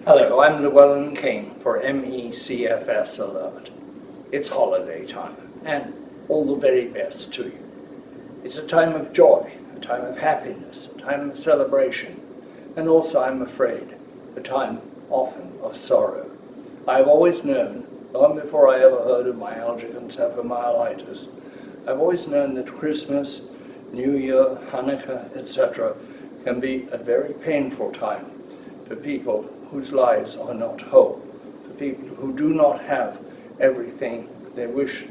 Hello, I'm Llewellyn King for MECFS Alert. It's holiday time, and all the very best to you. It's a time of joy, a time of happiness, a time of celebration, and also, I'm afraid, a time often of sorrow. I've always known, long before I ever heard of myalgic encephalomyelitis, I've always known that Christmas, New Year, Hanukkah, etc. can be a very painful time for people whose lives are not whole, for people who do not have everything they wish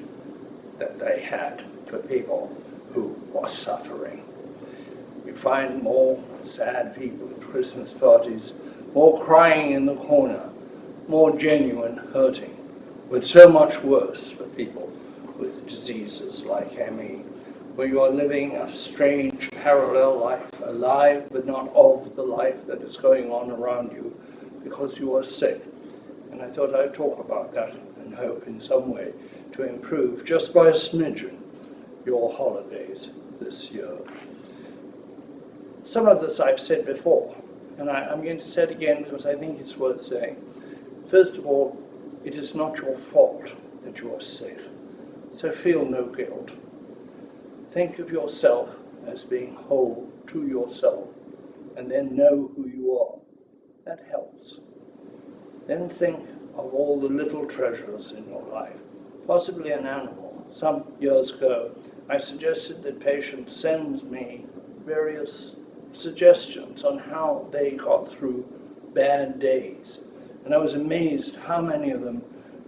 that they had, for people who are suffering. We find more sad people at Christmas parties, more crying in the corner, more genuine hurting, but so much worse for people with diseases like ME, where you are living a strange parallel life, alive but not of the life that is going on around you because you are sick. And I thought I'd talk about that and hope in some way to improve, just by a smidgen, your holidays this year. Some of this I've said before, and I'm going to say it again because I think it's worth saying. First of all, it is not your fault that you are sick, so feel no guilt. Think of yourself as being whole to yourself, and then know who you are. That helps. Then think of all the little treasures in your life, possibly an animal. Some years ago, I suggested that patients send me various suggestions on how they got through bad days. And I was amazed how many of them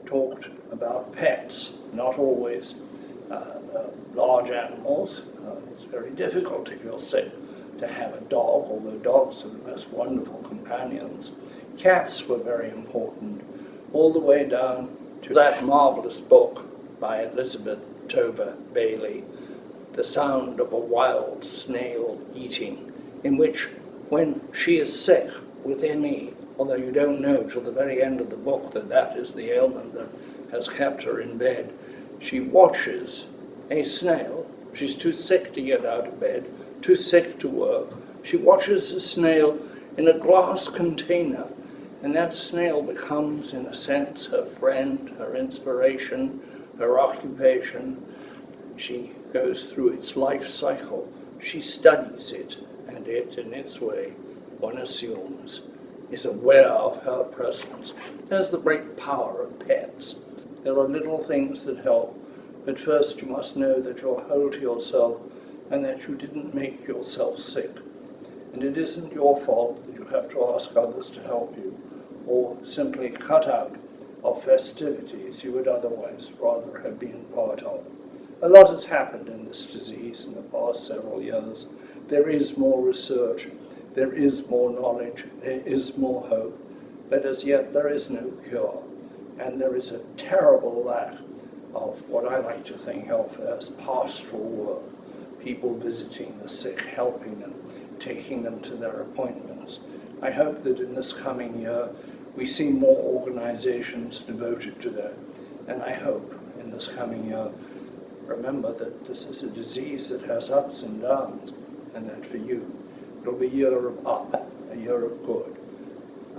talked about pets, not always large animals. It's very difficult if you're sick to have a dog, although dogs are the most wonderful companions. Cats were very important, all the way down to that marvelous book by Elizabeth Tover Bailey, The Sound of a Wild Snail Eating, in which, when she is sick with ME, although you don't know till the very end of the book that that is the ailment that has kept her in bed, she watches a snail. She's too sick to get out of bed, too sick to work. She watches a snail in a glass container, and that snail becomes, in a sense, her friend, her inspiration, her occupation. She goes through its life cycle. She studies it, and it, in its way, one assumes, is aware of her presence. There's the great power of pets. There are little things that help, but first you must know that you're whole to yourself and that you didn't make yourself sick. And it isn't your fault that you have to ask others to help you, or simply cut out of festivities you would otherwise rather have been part of. A lot has happened in this disease in the past several years. There is more research, there is more knowledge, there is more hope, but as yet there is no cure. And there is a terrible lack of what I like to think of as pastoral work, people visiting the sick, helping them, taking them to their appointments. I hope that in this coming year we see more organizations devoted to that, and I hope in this coming year, remember that this is a disease that has ups and downs, and that for you it'll be a year of up, a year of good.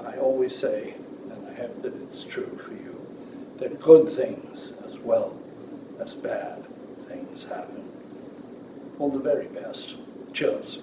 I always say, and I hope that it's true for you, that good things as well as bad things happen. All the very best. Cheers.